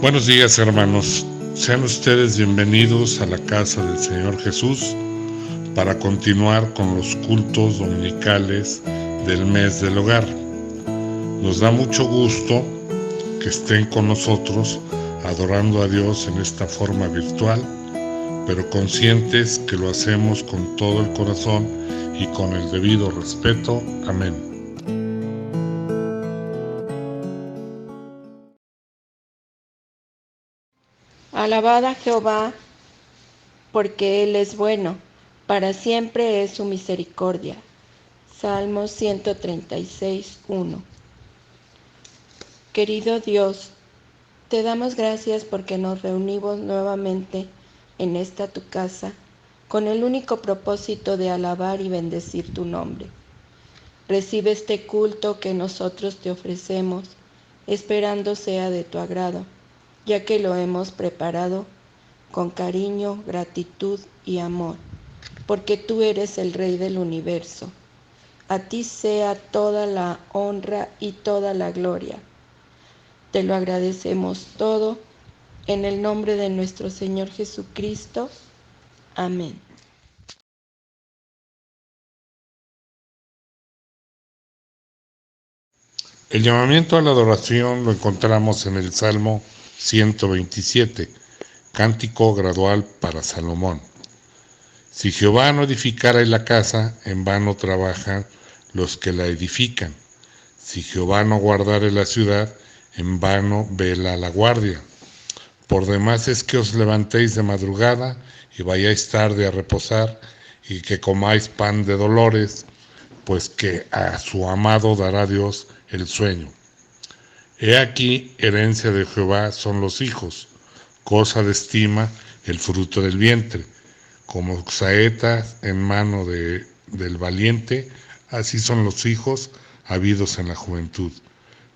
Buenos días, hermanos. Sean ustedes bienvenidos a la casa del Señor Jesús para continuar con los cultos dominicales del mes del hogar. Nos da mucho gusto que estén con nosotros adorando a Dios en esta forma virtual, pero conscientes que lo hacemos con todo el corazón y con el debido respeto. Amén. Alabad a Jehová, porque Él es bueno, para siempre es su misericordia. Salmo 136, 1. Querido Dios, te damos gracias porque nos reunimos nuevamente en esta tu casa con el único propósito de alabar y bendecir tu nombre. Recibe este culto que nosotros te ofrecemos, esperando sea de tu agrado, ya que lo hemos preparado con cariño, gratitud y amor, porque tú eres el Rey del universo. A ti sea toda la honra y toda la gloria. Te lo agradecemos todo, en el nombre de nuestro Señor Jesucristo. Amén. El llamamiento a la adoración lo encontramos en el Salmo 127, cántico gradual para Salomón. Si Jehová no edificara la casa, en vano trabajan los que la edifican. Si Jehová no guardare la ciudad, en vano vela la guardia. Por demás es que os levantéis de madrugada y vayáis tarde a reposar, y que comáis pan de dolores, pues que a su amado dará Dios el sueño. He aquí, herencia de Jehová son los hijos, cosa de estima el fruto del vientre. Como saetas en mano del valiente, así son los hijos habidos en la juventud.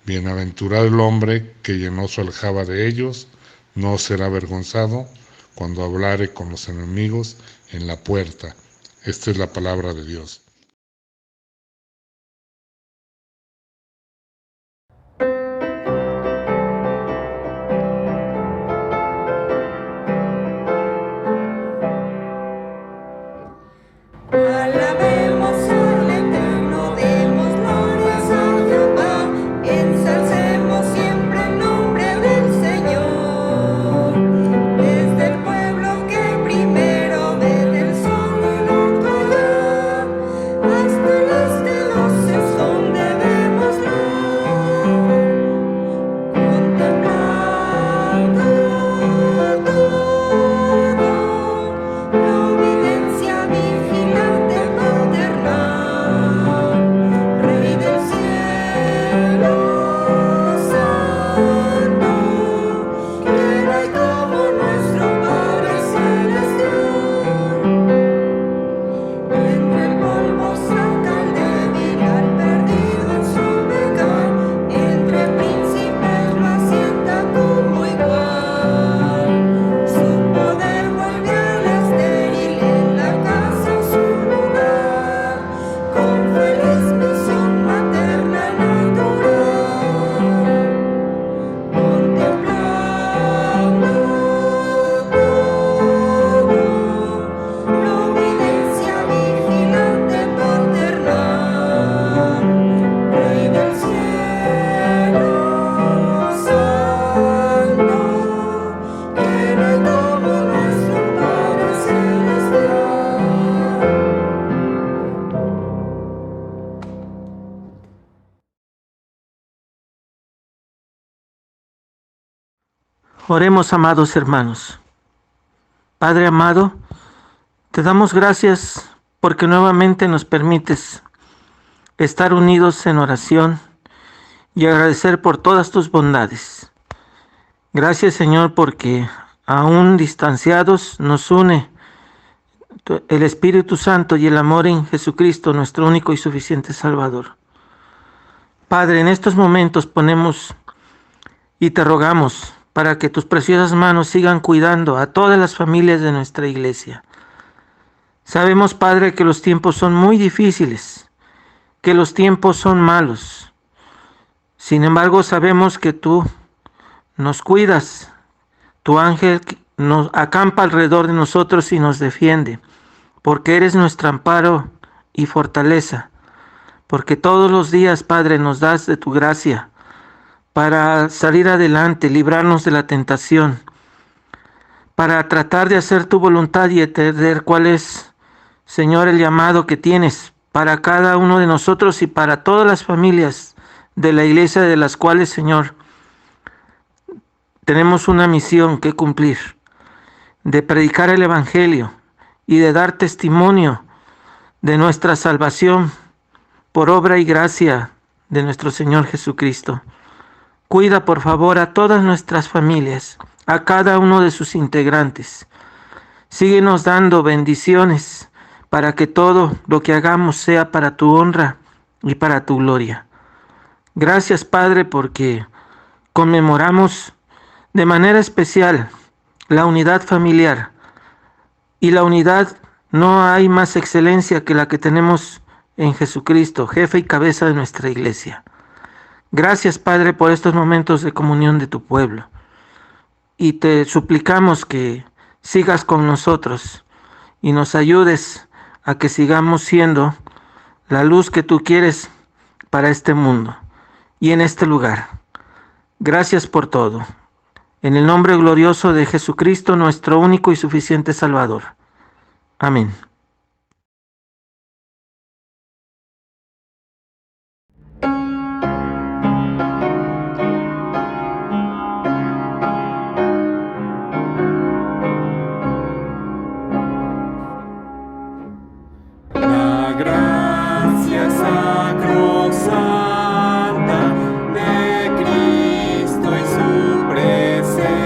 Bienaventurado el hombre que llenó su aljaba de ellos, no será avergonzado cuando hablare con los enemigos en la puerta. Esta es la palabra de Dios. Alabemos al Eterno, demos glorias a Jehová, ensalcemos siempre el nombre del Señor. Desde el pueblo que primero, desde el sol y el allá, hasta el este los esconde, démoslo, contemplando todo, la ovidencia vigilante paternal, Rey del cielo santo, que no hay como nuestro Padre celestial. Entre el polvo saca al débil, al perdido en su pecado, entre príncipes lo asienta como igual. Su poder vuelve al estéril, en la casa su lugar, con feliz misión materna natural, contemplando todo, la ovidencia vigilante paternal, Rey del cielo santo, que no hay como nuestro Padre celestial. Oremos, amados hermanos. Padre amado, te damos gracias porque nuevamente nos permites estar unidos en oración y agradecer por todas tus bondades. Gracias, Señor, porque aún distanciados nos une el Espíritu Santo y el amor en Jesucristo, nuestro único y suficiente Salvador. Padre, en estos momentos ponemos y te rogamos para que tus preciosas manos sigan cuidando a todas las familias de nuestra iglesia. Sabemos, Padre, que los tiempos son muy difíciles, que los tiempos son malos. Sin embargo, sabemos que tú nos cuidas. Tu ángel nos acampa alrededor de nosotros y nos defiende, porque eres nuestro amparo y fortaleza. Porque todos los días, Padre, nos das de tu gracia para salir adelante, librarnos de la tentación, para tratar de hacer tu voluntad y entender cuál es, Señor, el llamado que tienes para cada uno de nosotros y para todas las familias de la iglesia, de las cuales, Señor, tenemos una misión que cumplir, de predicar el Evangelio y de dar testimonio de nuestra salvación por obra y gracia de nuestro Señor Jesucristo. Cuida, por favor, a todas nuestras familias, a cada uno de sus integrantes. Síguenos dando bendiciones para que todo lo que hagamos sea para tu honra y para tu gloria. Gracias, Padre, porque conmemoramos de manera especial la unidad familiar. Y la unidad, no hay más excelencia que la que tenemos en Jesucristo, jefe y cabeza de nuestra iglesia. Gracias, Padre, por estos momentos de comunión de tu pueblo. Y te suplicamos que sigas con nosotros y nos ayudes a que sigamos siendo la luz que tú quieres para este mundo y en este lugar. Gracias por todo. En el nombre glorioso de Jesucristo, nuestro único y suficiente Salvador. Amén. La gracia sacrosanta de Cristo y su presencia,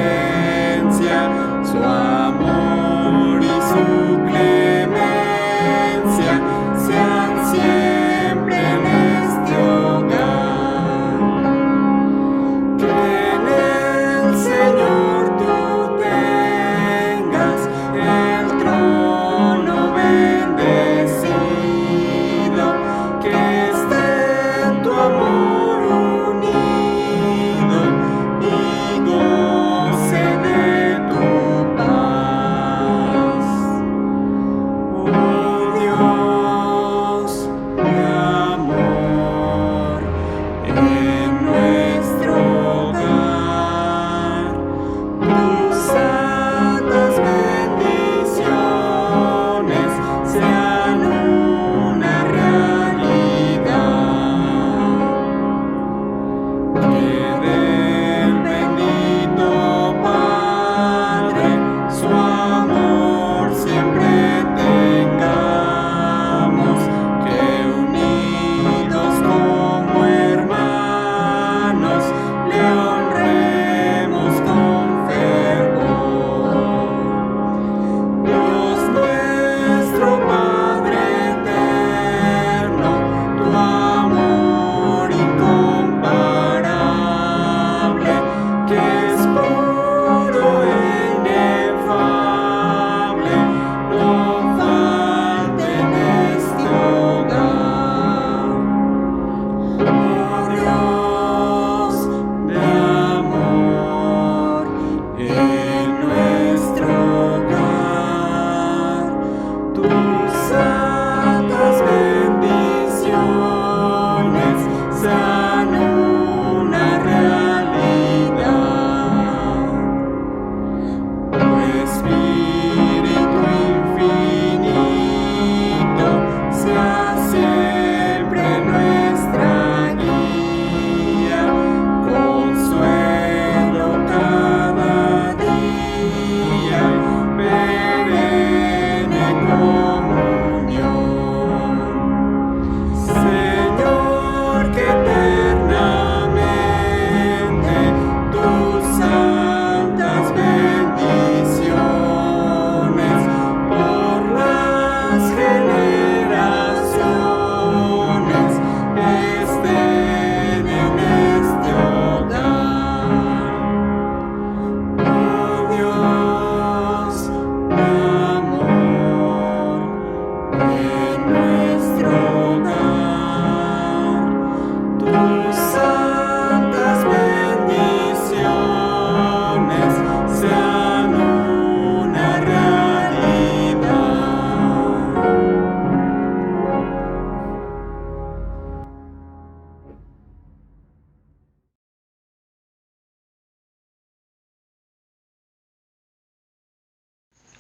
su amor y su clemencia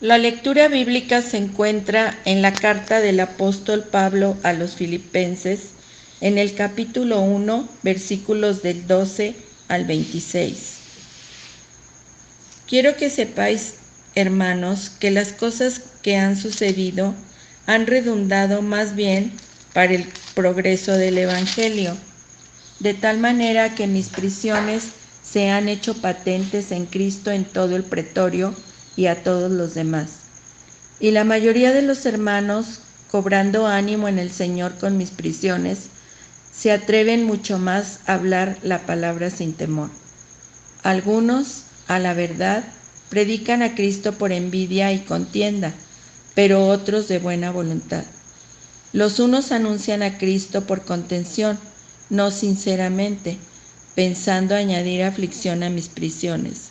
La lectura bíblica se encuentra en la carta del apóstol Pablo a los Filipenses, en el capítulo 1, versículos del 12 al 26. Quiero que sepáis, hermanos, que las cosas que han sucedido han redundado más bien para el progreso del Evangelio, de tal manera que mis prisiones se han hecho patentes en Cristo en todo el pretorio y a todos los demás. Y la mayoría de los hermanos, cobrando ánimo en el Señor con mis prisiones, se atreven mucho más a hablar la palabra sin temor. Algunos, a la verdad, predican a Cristo por envidia y contienda, pero otros de buena voluntad. Los unos anuncian a Cristo por contención, no sinceramente, pensando añadir aflicción a mis prisiones,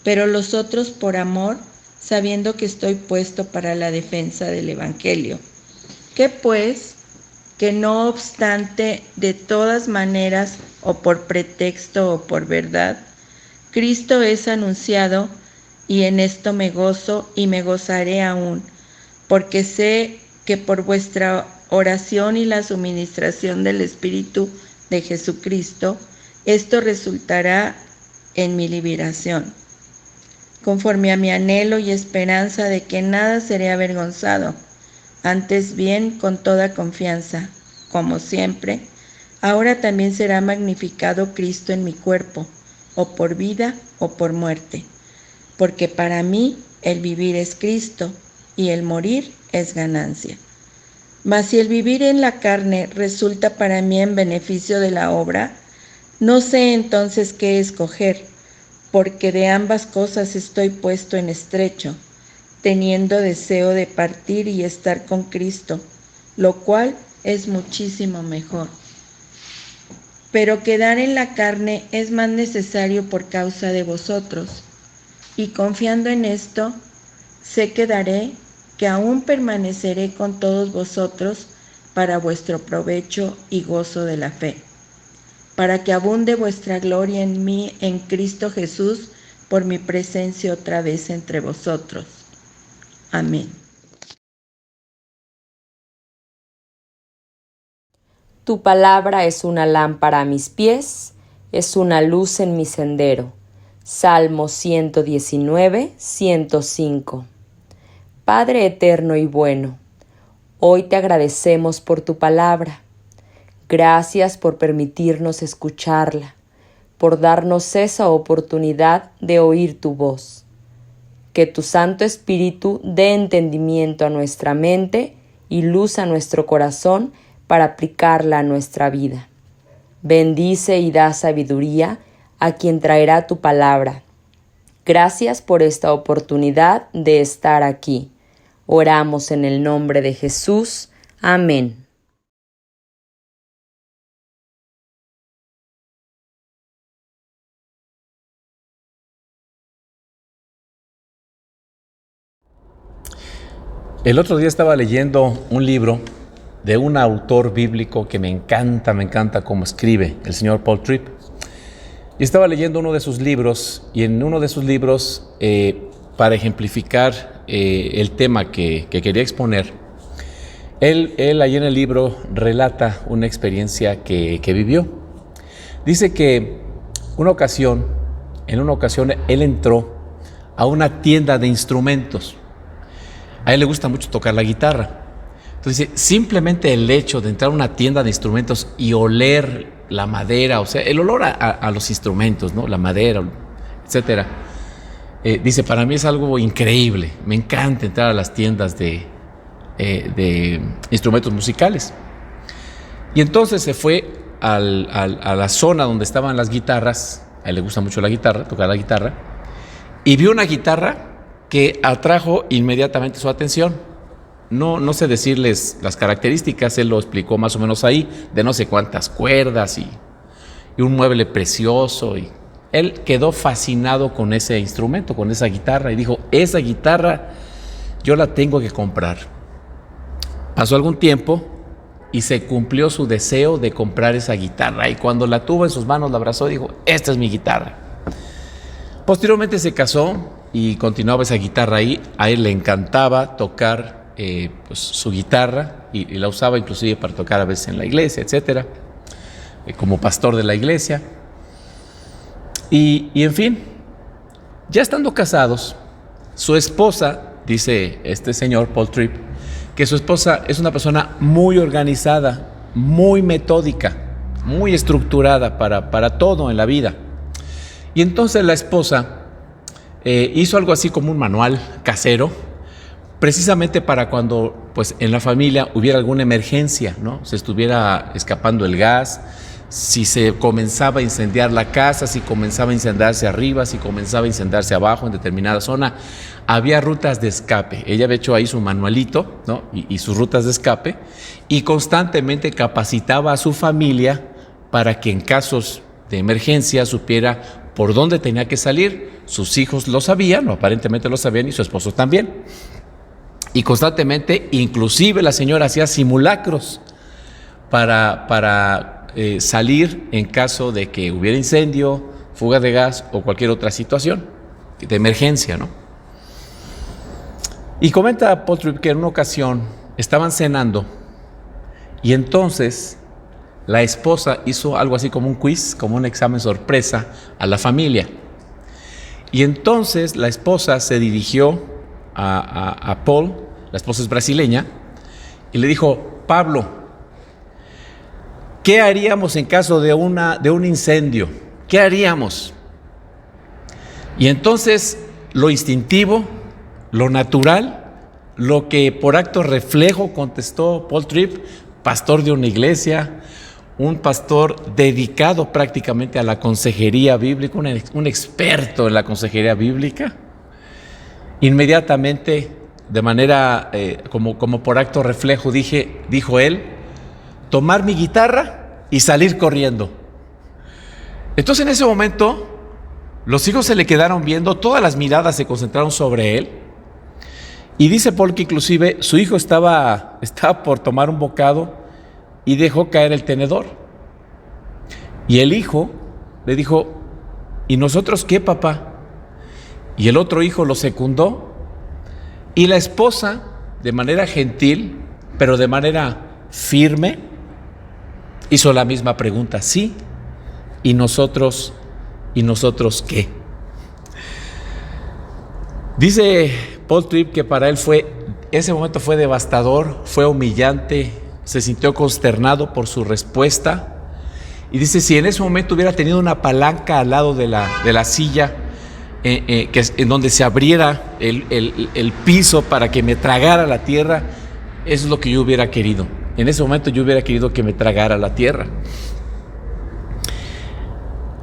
pero los otros por amor, sabiendo que estoy puesto para la defensa del Evangelio. ¿Qué pues? Que no obstante, de todas maneras, o por pretexto o por verdad, Cristo es anunciado, y en esto me gozo y me gozaré aún, porque sé que por vuestra oración y la suministración del Espíritu de Jesucristo, esto resultará en mi liberación, conforme a mi anhelo y esperanza de que nada seré avergonzado, antes bien con toda confianza, como siempre, ahora también será magnificado Cristo en mi cuerpo, o por vida o por muerte, porque para mí el vivir es Cristo y el morir es ganancia. Mas si el vivir en la carne resulta para mí en beneficio de la obra, no sé entonces qué escoger, porque de ambas cosas estoy puesto en estrecho, teniendo deseo de partir y estar con Cristo, lo cual es muchísimo mejor. Pero quedar en la carne es más necesario por causa de vosotros, y confiando en esto, sé que daré, que aún permaneceré con todos vosotros para vuestro provecho y gozo de la fe, para que abunde vuestra gloria en mí, en Cristo Jesús, por mi presencia otra vez entre vosotros. Amén. Tu palabra es una lámpara a mis pies, es una luz en mi sendero. Salmo 119, 105. Padre eterno y bueno, hoy te agradecemos por tu palabra. Gracias por permitirnos escucharla, por darnos esa oportunidad de oír tu voz. Que tu Santo Espíritu dé entendimiento a nuestra mente y luz a nuestro corazón para aplicarla a nuestra vida. Bendice y da sabiduría a quien traerá tu palabra. Gracias por esta oportunidad de estar aquí. Oramos en el nombre de Jesús. Amén. El otro día estaba leyendo un libro de un autor bíblico que me encanta cómo escribe, el señor Paul Tripp. Y estaba leyendo uno de sus libros, y en uno de sus libros, para ejemplificar el tema que quería exponer, él ahí en el libro relata una experiencia que vivió. Dice que en una ocasión él entró a una tienda de instrumentos. A él le gusta mucho tocar la guitarra. Entonces, simplemente el hecho de entrar a una tienda de instrumentos y oler la madera, o sea, el olor a los instrumentos, ¿no? La madera, etcétera. Dice, para mí es algo increíble. Me encanta entrar a las tiendas de instrumentos musicales. Y entonces se fue a la zona donde estaban las guitarras. A él le gusta mucho la guitarra, tocar la guitarra. Y vio una guitarra que atrajo inmediatamente su atención. No sé decirles las características, él lo explicó más o menos ahí, de no sé cuántas cuerdas y un mueble precioso. Y él quedó fascinado con ese instrumento, con esa guitarra, y dijo, esa guitarra yo la tengo que comprar. Pasó algún tiempo y se cumplió su deseo de comprar esa guitarra, y cuando la tuvo en sus manos, la abrazó y dijo, esta es mi guitarra. Posteriormente se casó y continuaba esa guitarra ahí. A él le encantaba tocar pues, su guitarra y la usaba inclusive para tocar a veces en la iglesia, etcétera, como pastor de la iglesia. Y en fin, ya estando casados, su esposa, dice este señor Paul Tripp, que su esposa es una persona muy organizada, muy metódica, muy estructurada para todo en la vida. Y entonces la esposa hizo algo así como un manual casero, precisamente para cuando pues, en la familia hubiera alguna emergencia, ¿no? Se estuviera escapando el gas, si se comenzaba a incendiar la casa, si comenzaba a incendiarse arriba, si comenzaba a incendiarse abajo en determinada zona, había rutas de escape. Ella había hecho ahí su manualito, ¿no? y sus rutas de escape, y constantemente capacitaba a su familia para que en casos de emergencia supiera por dónde tenía que salir. Sus hijos lo sabían, o aparentemente lo sabían, y su esposo también. Y constantemente, inclusive la señora hacía simulacros para salir en caso de que hubiera incendio, fuga de gas o cualquier otra situación de emergencia, ¿no? Y comenta Paul Tripp que en una ocasión estaban cenando y entonces la esposa hizo algo así como un quiz, como un examen sorpresa a la familia. Y entonces la esposa se dirigió a Paul, la esposa es brasileña, y le dijo: Pablo, ¿qué haríamos en caso de un incendio? ¿Qué haríamos? Y entonces lo instintivo, lo natural, lo que por acto reflejo contestó Paul Tripp, pastor de una iglesia, un pastor dedicado prácticamente a la consejería bíblica, un experto en la consejería bíblica. Inmediatamente, de manera como por acto reflejo, dijo él: tomar mi guitarra y salir corriendo. Entonces en ese momento los hijos se le quedaron viendo, todas las miradas se concentraron sobre él, y dice Paul que inclusive su hijo estaba por tomar un bocado y dejó caer el tenedor, y el hijo le dijo: ¿y nosotros qué, papá? Y el otro hijo lo secundó, y la esposa, de manera gentil pero de manera firme, hizo la misma pregunta: sí, ¿y nosotros qué? Dice Paul Tripp que para él ese momento fue devastador, fue humillante, se sintió consternado por su respuesta, y dice: si en ese momento hubiera tenido una palanca al lado de la silla, en donde se abriera el piso para que me tragara la tierra, eso es lo que yo hubiera querido. En ese momento yo hubiera querido que me tragara la tierra.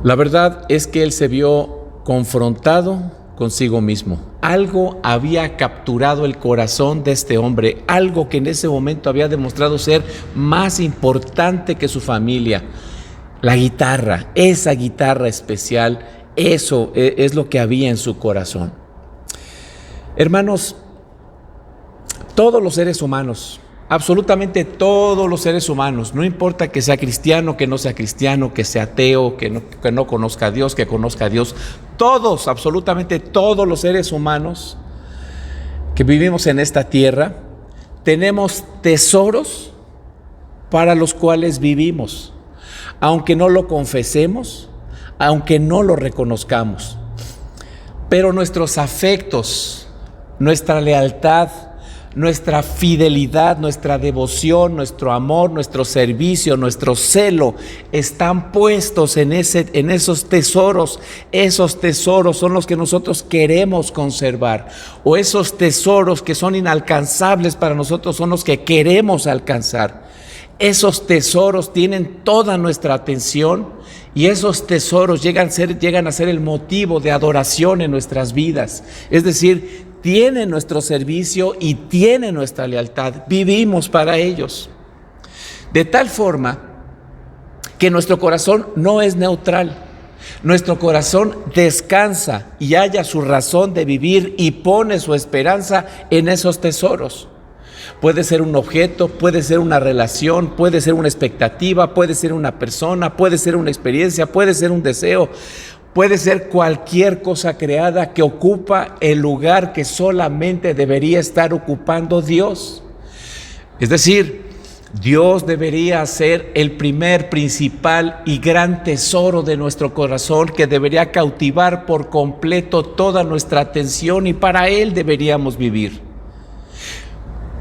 La verdad es que él se vio confrontado consigo mismo. Algo había capturado el corazón de este hombre, algo que en ese momento había demostrado ser más importante que su familia. La guitarra, esa guitarra especial, eso es lo que había en su corazón. Hermanos, todos los seres humanos, absolutamente todos los seres humanos, no importa que sea cristiano, que no sea cristiano, que sea ateo, que no conozca a Dios, que conozca a Dios, todos, absolutamente todos los seres humanos que vivimos en esta tierra, tenemos tesoros para los cuales vivimos, aunque no lo confesemos, aunque no lo reconozcamos. Pero nuestros afectos, nuestra lealtad, nuestra fidelidad, nuestra devoción, nuestro amor, nuestro servicio, nuestro celo están puestos en esos tesoros. Esos tesoros son los que nosotros queremos conservar, o esos tesoros que son inalcanzables para nosotros son los que queremos alcanzar. Esos tesoros tienen toda nuestra atención, y esos tesoros llegan a ser el motivo de adoración en nuestras vidas. Es decir, tienen nuestro servicio y tienen nuestra lealtad. Vivimos para ellos. De tal forma que nuestro corazón no es neutral. Nuestro corazón descansa y halla su razón de vivir y pone su esperanza en esos tesoros. Puede ser un objeto, puede ser una relación, puede ser una expectativa, puede ser una persona, puede ser una experiencia, puede ser un deseo, puede ser cualquier cosa creada que ocupa el lugar que solamente debería estar ocupando Dios. Es decir, Dios debería ser el primer, principal y gran tesoro de nuestro corazón, que debería cautivar por completo toda nuestra atención, y para Él deberíamos vivir.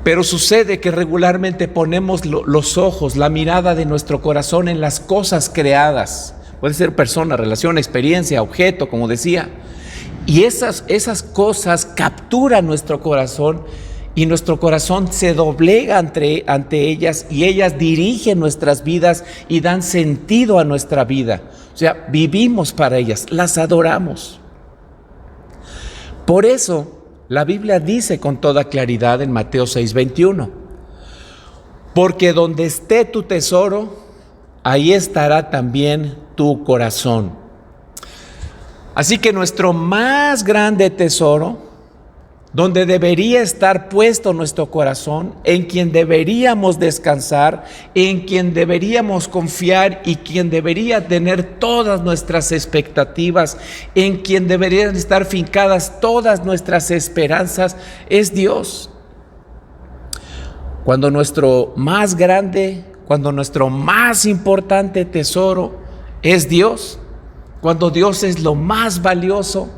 Pero sucede que regularmente ponemos los ojos, la mirada de nuestro corazón en las cosas creadas. Puede ser persona, relación, experiencia, objeto, como decía. Y esas cosas capturan nuestro corazón, y nuestro corazón se doblega ante ellas, y ellas dirigen nuestras vidas y dan sentido a nuestra vida. O sea, vivimos para ellas, las adoramos. Por eso la Biblia dice con toda claridad en Mateo 6:21, porque donde esté tu tesoro, ahí estará también tu corazón. Así que nuestro más grande tesoro, donde debería estar puesto nuestro corazón, en quien deberíamos descansar, en quien deberíamos confiar y quien debería tener todas nuestras expectativas, en quien deberían estar fincadas todas nuestras esperanzas, es Dios. Cuando nuestro más grande, cuando nuestro más importante tesoro es Dios, cuando Dios es lo más valioso,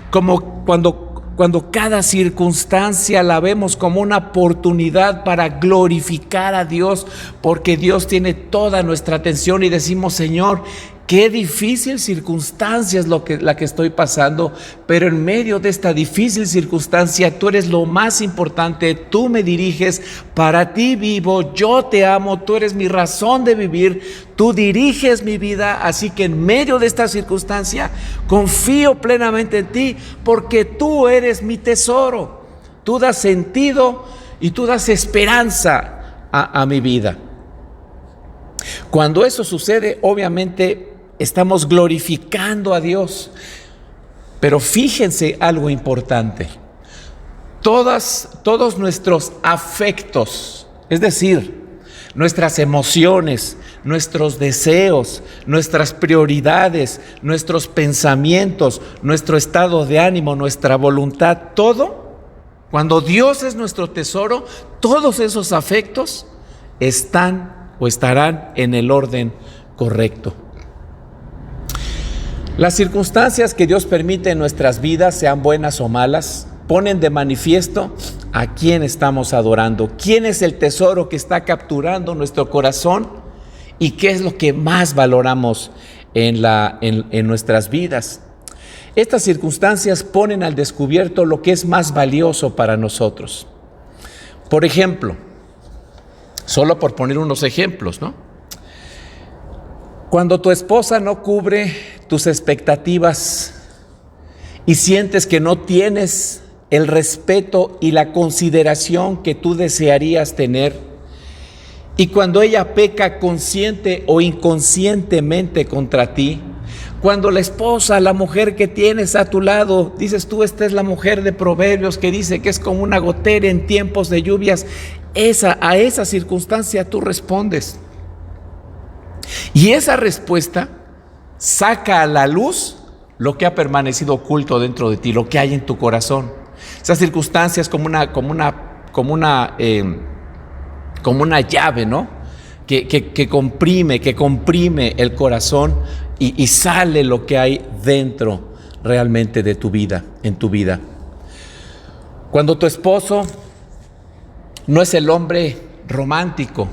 como cuando cada circunstancia la vemos como una oportunidad para glorificar a Dios, porque Dios tiene toda nuestra atención, y decimos: Señor, qué difícil circunstancia es la que estoy pasando, pero en medio de esta difícil circunstancia tú eres lo más importante, tú me diriges, para ti vivo, yo te amo, tú eres mi razón de vivir, tú diriges mi vida, así que en medio de esta circunstancia confío plenamente en ti, porque tú eres mi tesoro, tú das sentido y tú das esperanza a mi vida. Cuando eso sucede, obviamente estamos glorificando a Dios. Pero fíjense algo importante: todos nuestros afectos, es decir, nuestras emociones, nuestros deseos, nuestras prioridades, nuestros pensamientos, nuestro estado de ánimo, nuestra voluntad, todo, cuando Dios es nuestro tesoro, todos esos afectos están o estarán en el orden correcto. Las circunstancias que Dios permite en nuestras vidas, sean buenas o malas, ponen de manifiesto a quién estamos adorando, quién es el tesoro que está capturando nuestro corazón y qué es lo que más valoramos en nuestras vidas. Estas circunstancias ponen al descubierto lo que es más valioso para nosotros. Por ejemplo, solo por poner unos ejemplos, ¿no? Cuando tu esposa no cubre tus expectativas y sientes que no tienes el respeto y la consideración que tú desearías tener, y cuando ella peca consciente o inconscientemente contra ti, cuando la esposa, la mujer que tienes a tu lado, dices tú: esta es la mujer de Proverbios que dice que es como una gotera en tiempos de lluvias, a esa circunstancia tú respondes. Y esa respuesta saca a la luz lo que ha permanecido oculto dentro de ti, lo que hay en tu corazón. Esa circunstancia es como una llave, ¿no? Que comprime el corazón y sale lo que hay dentro realmente de tu vida, en tu vida. Cuando tu esposo no es el hombre romántico,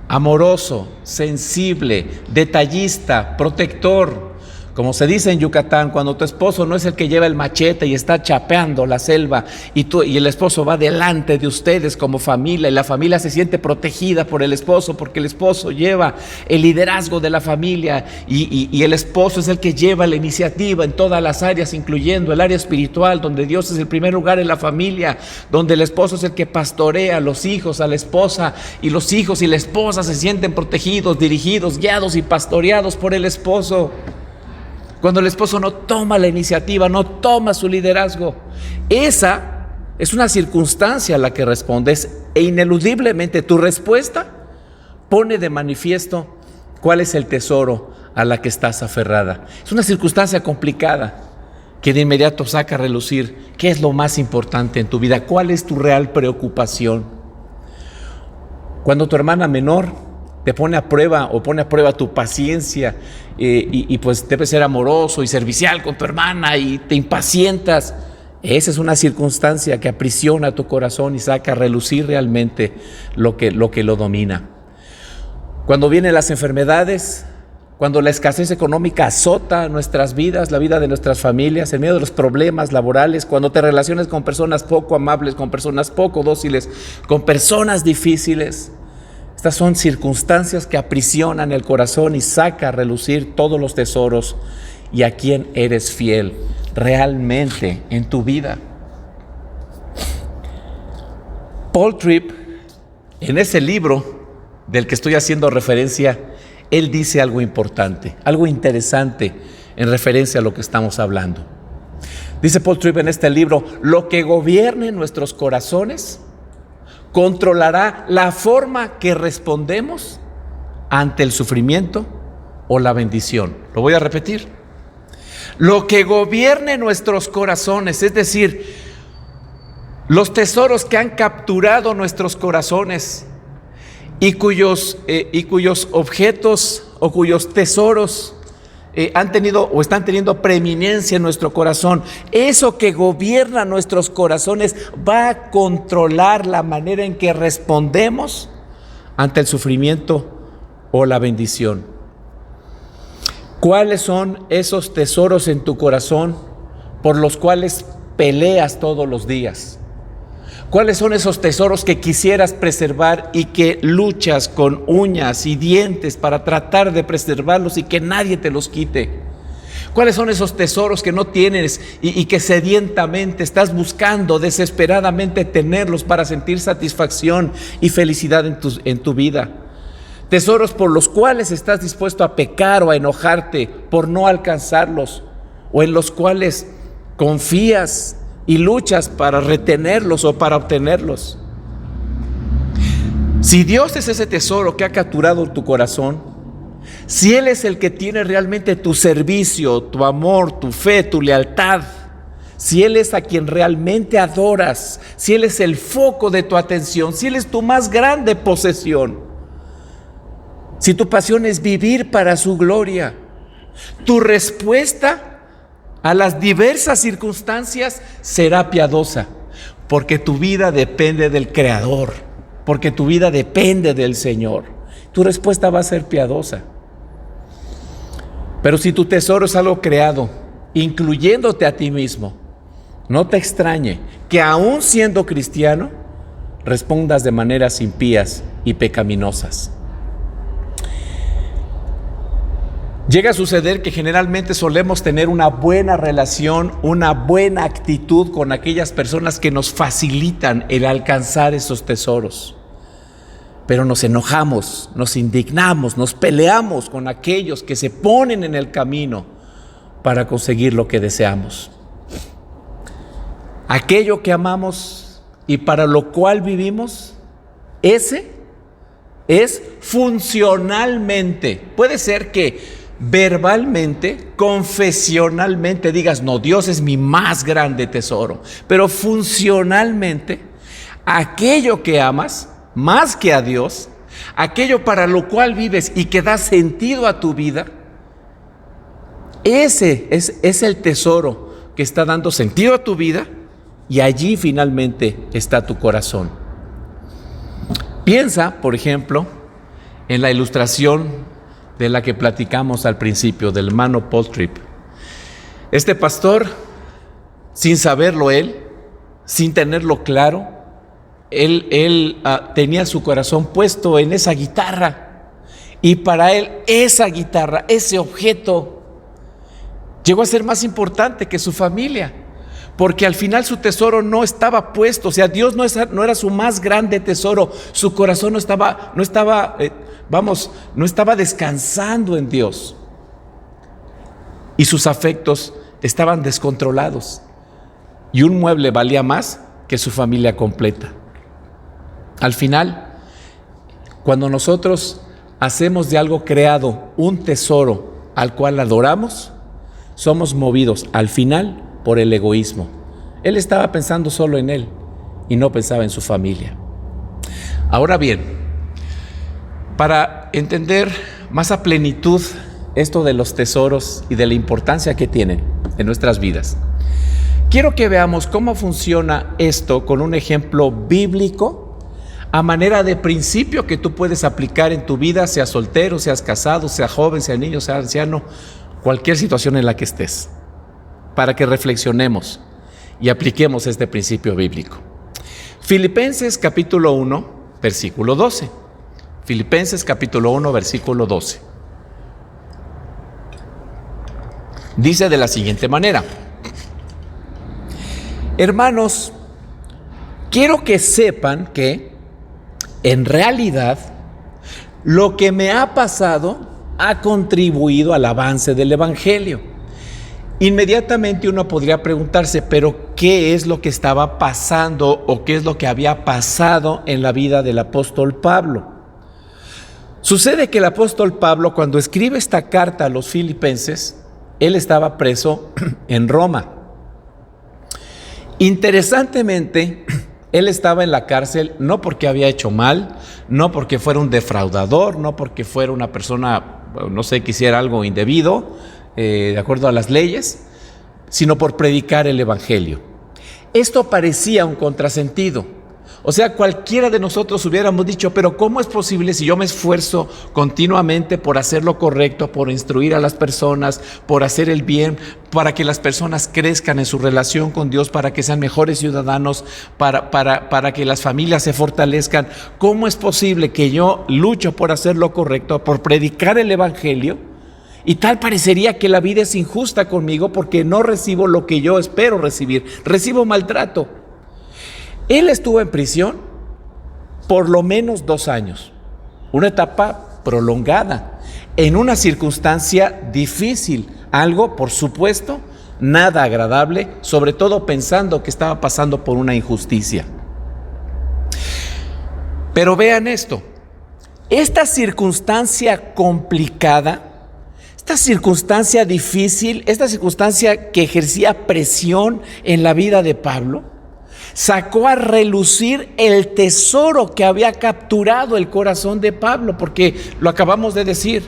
amoroso, sensible, detallista, protector, como se dice en Yucatán, cuando tu esposo no es el que lleva el machete y está chapeando la selva y el esposo va delante de ustedes como familia, y la familia se siente protegida por el esposo porque el esposo lleva el liderazgo de la familia y el esposo es el que lleva la iniciativa en todas las áreas, incluyendo el área espiritual, donde Dios es el primer lugar en la familia, donde el esposo es el que pastorea a los hijos, a la esposa, y los hijos y la esposa se sienten protegidos, dirigidos, guiados y pastoreados por el esposo. Cuando el esposo no toma la iniciativa, no toma su liderazgo, esa es una circunstancia a la que respondes, e ineludiblemente tu respuesta pone de manifiesto cuál es el tesoro a la que estás aferrada. Es una circunstancia complicada que de inmediato saca a relucir qué es lo más importante en tu vida, cuál es tu real preocupación. Cuando tu hermana menor te pone a prueba o pone a prueba tu paciencia y pues debes ser amoroso y servicial con tu hermana y te impacientas, esa es una circunstancia que aprisiona tu corazón y saca a relucir realmente lo que lo domina. Cuando vienen las enfermedades, cuando la escasez económica azota nuestras vidas, la vida de nuestras familias, en medio de los problemas laborales, cuando te relacionas con personas poco amables, con personas poco dóciles, con personas difíciles, estas son circunstancias que aprisionan el corazón y saca a relucir todos los tesoros y a quién eres fiel realmente en tu vida. Paul Tripp, en ese libro del que estoy haciendo referencia, él dice algo importante, algo interesante en referencia a lo que estamos hablando. Dice Paul Tripp en este libro: lo que gobierne nuestros corazones controlará la forma que respondemos ante el sufrimiento o la bendición. Lo voy a repetir. Lo que gobierne nuestros corazones, es decir, los tesoros que han capturado nuestros corazones y cuyos objetos o cuyos tesoros han tenido o están teniendo preeminencia en nuestro corazón, eso que gobierna nuestros corazones va a controlar la manera en que respondemos ante el sufrimiento o la bendición. ¿Cuáles son esos tesoros en tu corazón por los cuales peleas todos los días? ¿Cuáles son esos tesoros que quisieras preservar y que luchas con uñas y dientes para tratar de preservarlos y que nadie te los quite? ¿Cuáles son esos tesoros que no tienes y que sedientamente estás buscando desesperadamente tenerlos para sentir satisfacción y felicidad en tu vida? Tesoros por los cuales estás dispuesto a pecar o a enojarte por no alcanzarlos, o en los cuales confías y luchas para retenerlos o para obtenerlos. Si Dios es ese tesoro que ha capturado tu corazón, si Él es el que tiene realmente tu servicio, tu amor, tu fe, tu lealtad, si Él es a quien realmente adoras, si Él es el foco de tu atención, si Él es tu más grande posesión, si tu pasión es vivir para su gloria, tu respuesta a las diversas circunstancias será piadosa, porque tu vida depende del Creador, porque tu vida depende del Señor. Tu respuesta va a ser piadosa. Pero si tu tesoro es algo creado, incluyéndote a ti mismo, no te extrañe que aún siendo cristiano, respondas de maneras impías y pecaminosas. Llega a suceder que generalmente solemos tener una buena relación, una buena actitud con aquellas personas que nos facilitan el alcanzar esos tesoros. Pero nos enojamos, nos indignamos, nos peleamos con aquellos que se ponen en el camino para conseguir lo que deseamos. Aquello que amamos y para lo cual vivimos, ese es funcionalmente. Puede ser que verbalmente, confesionalmente digas: no, Dios es mi más grande tesoro. Pero funcionalmente, aquello que amas más que a Dios, aquello para lo cual vives y que da sentido a tu vida, ese es el tesoro que está dando sentido a tu vida, y allí finalmente está tu corazón. Piensa, por ejemplo, en la ilustración de la que platicamos al principio, del hermano Paul Tripp. Este pastor, sin saberlo él, sin tenerlo claro, él tenía su corazón puesto en esa guitarra, y para él esa guitarra, ese objeto, llegó a ser más importante que su familia, porque al final su tesoro no estaba puesto, o sea, Dios no era su más grande tesoro, su corazón no estaba descansando en Dios, y sus afectos estaban descontrolados, y un mueble valía más que su familia completa. Al final, cuando nosotros hacemos de algo creado un tesoro al cual adoramos, somos movidos al final por el egoísmo. Él estaba pensando solo en él y no pensaba en su familia. Ahora bien, para entender más a plenitud esto de los tesoros y de la importancia que tienen en nuestras vidas, quiero que veamos cómo funciona esto con un ejemplo bíblico a manera de principio que tú puedes aplicar en tu vida, seas soltero, seas casado, seas joven, seas niño, seas anciano, cualquier situación en la que estés, para que reflexionemos y apliquemos este principio bíblico. Filipenses capítulo 1, versículo 12. Filipenses capítulo 1, versículo 12. Dice de la siguiente manera: hermanos, quiero que sepan que, en realidad, lo que me ha pasado ha contribuido al avance del Evangelio. Inmediatamente uno podría preguntarse, pero ¿qué es lo que estaba pasando o qué es lo que había pasado en la vida del apóstol Pablo? Sucede que el apóstol Pablo, cuando escribe esta carta a los filipenses, él estaba preso en Roma. Interesantemente, él estaba en la cárcel no porque había hecho mal, no porque fuera un defraudador, no porque fuera una persona, no sé, que hiciera algo indebido, de acuerdo a las leyes, sino por predicar el Evangelio. Esto parecía un contrasentido. O sea, cualquiera de nosotros hubiéramos dicho, pero ¿cómo es posible si yo me esfuerzo continuamente por hacer lo correcto, por instruir a las personas, por hacer el bien, para que las personas crezcan en su relación con Dios, para que sean mejores ciudadanos, para que las familias se fortalezcan? ¿Cómo es posible que yo lucho por hacer lo correcto, por predicar el Evangelio, y tal parecería que la vida es injusta conmigo porque no recibo lo que yo espero recibir, recibo maltrato? Él estuvo en prisión por lo menos 2 años, una etapa prolongada, en una circunstancia difícil, algo, por supuesto, nada agradable, sobre todo pensando que estaba pasando por una injusticia. Pero vean esto, esta circunstancia complicada, esta circunstancia difícil, esta circunstancia que ejercía presión en la vida de Pablo, sacó a relucir el tesoro que había capturado el corazón de Pablo, porque lo acabamos de decir,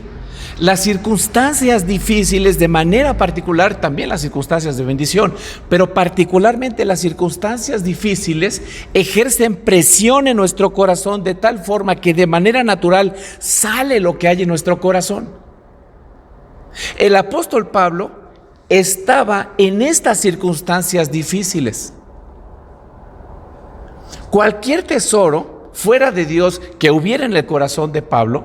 las circunstancias difíciles, de manera particular también las circunstancias de bendición, pero particularmente las circunstancias difíciles ejercen presión en nuestro corazón de tal forma que de manera natural sale lo que hay en nuestro corazón. El apóstol Pablo estaba en estas circunstancias difíciles. Cualquier tesoro fuera de Dios que hubiera en el corazón de Pablo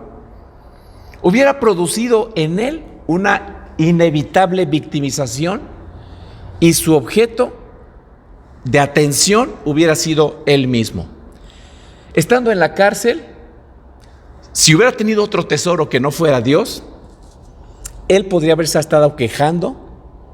hubiera producido en él una inevitable victimización y su objeto de atención hubiera sido él mismo. Estando en la cárcel, si hubiera tenido otro tesoro que no fuera Dios, él podría haberse estado quejando: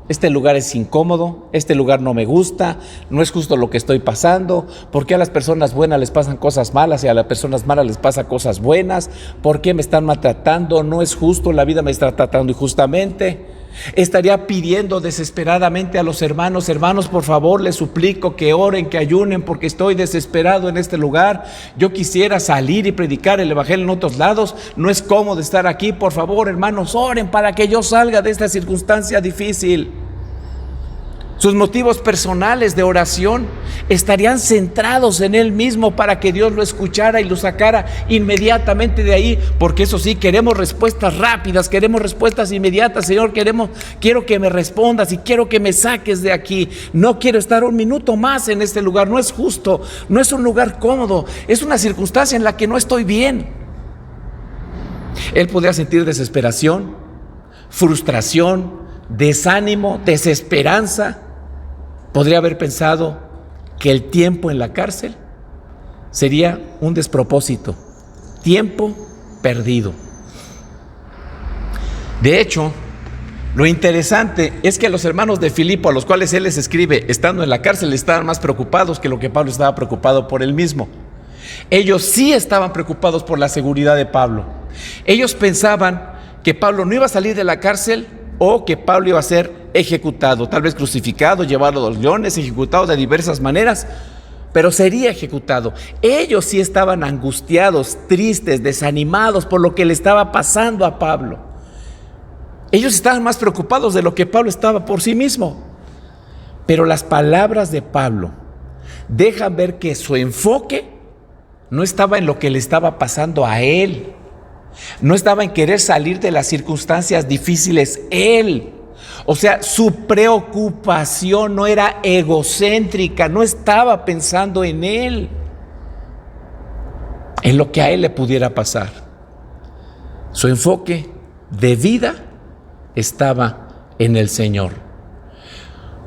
este lugar es incómodo, este lugar no me gusta, no es justo lo que estoy pasando, ¿por qué a las personas buenas les pasan cosas malas y a las personas malas les pasan cosas buenas? ¿Por qué me están maltratando? No es justo, la vida me está tratando injustamente. Estaría pidiendo desesperadamente a los hermanos: hermanos, por favor, les suplico que oren, que ayunen, porque estoy desesperado en este lugar. Yo quisiera salir y predicar el Evangelio en otros lados, no es cómodo estar aquí. Por favor, hermanos, oren para que yo salga de esta circunstancia difícil. Sus motivos personales de oración estarían centrados en él mismo para que Dios lo escuchara y lo sacara inmediatamente de ahí, porque eso sí, queremos respuestas rápidas, queremos respuestas inmediatas. Señor, quiero que me respondas y quiero que me saques de aquí. No quiero estar un minuto más en este lugar, no es justo, no es un lugar cómodo, es una circunstancia en la que no estoy bien. Él podía sentir desesperación, frustración, desánimo, desesperanza. Podría haber pensado que el tiempo en la cárcel sería un despropósito, tiempo perdido. De hecho, lo interesante es que los hermanos de Filipo, a los cuales él les escribe, estando en la cárcel, estaban más preocupados que lo que Pablo estaba preocupado por él mismo. Ellos sí estaban preocupados por la seguridad de Pablo. Ellos pensaban que Pablo no iba a salir de la cárcel o que Pablo iba a ser ejecutado, tal vez crucificado, llevado a los leones, ejecutado de diversas maneras, pero sería ejecutado. Ellos sí estaban angustiados, tristes, desanimados por lo que le estaba pasando a Pablo. Ellos estaban más preocupados de lo que Pablo estaba por sí mismo. Pero las palabras de Pablo dejan ver que su enfoque no estaba en lo que le estaba pasando a él. No estaba en querer salir de las circunstancias difíciles él. O sea, su preocupación no era egocéntrica, no estaba pensando en él, en lo que a él le pudiera pasar. Su enfoque de vida estaba en el Señor.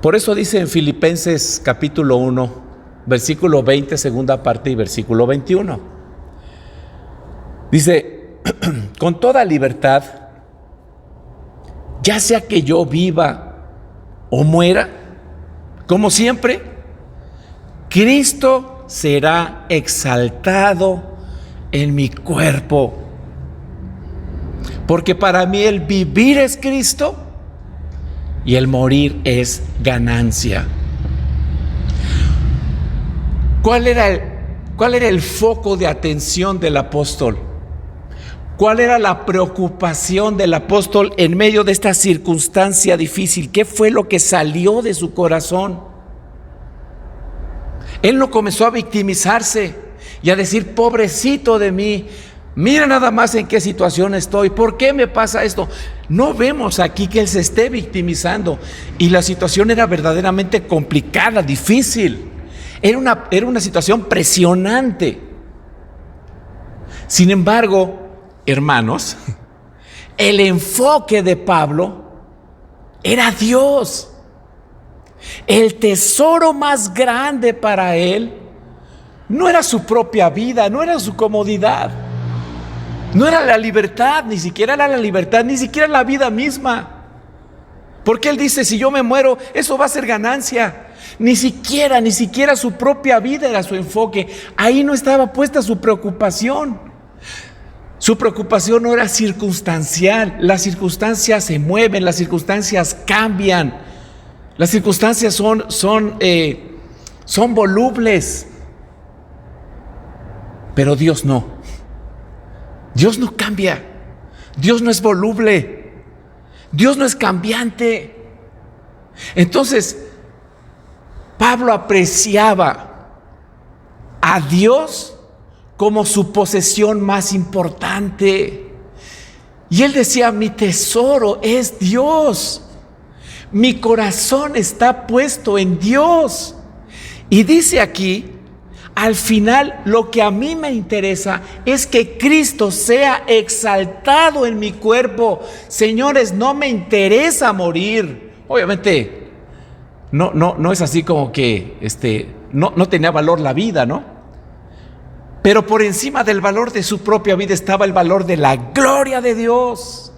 Por eso dice en Filipenses capítulo 1, versículo 20, segunda parte, y versículo 21. Dice, con toda libertad, ya sea que yo viva o muera, como siempre, Cristo será exaltado en mi cuerpo. Porque para mí el vivir es Cristo y el morir es ganancia. ¿Cuál era el foco de atención del apóstol? ¿Cuál era la preocupación del apóstol en medio de esta circunstancia difícil? ¿Qué fue lo que salió de su corazón? Él no comenzó a victimizarse y a decir, pobrecito de mí, mira nada más en qué situación estoy, ¿por qué me pasa esto? No vemos aquí que él se esté victimizando, y la situación era verdaderamente complicada, difícil. Era una situación presionante. Sin embargo, hermanos, el enfoque de Pablo era Dios. El tesoro más grande para él no era su propia vida, no era su comodidad, no era la libertad, ni siquiera era la libertad, ni siquiera la vida misma. Porque él dice, si yo me muero, eso va a ser ganancia. Ni siquiera su propia vida era su enfoque. Ahí no estaba puesta su preocupación. Su preocupación no era circunstancial. Las circunstancias se mueven, las circunstancias cambian. Las circunstancias son volubles. Pero Dios no. Dios no cambia. Dios no es voluble. Dios no es cambiante. Entonces, Pablo apreciaba a Dios como su posesión más importante. Y él decía, mi tesoro es Dios. Mi corazón está puesto en Dios. Y dice aquí, al final, lo que a mí me interesa es que Cristo sea exaltado en mi cuerpo. Señores, no me interesa morir. Obviamente, no es así como que no tenía valor la vida, ¿no? Pero por encima del valor de su propia vida estaba el valor de la gloria de Dios.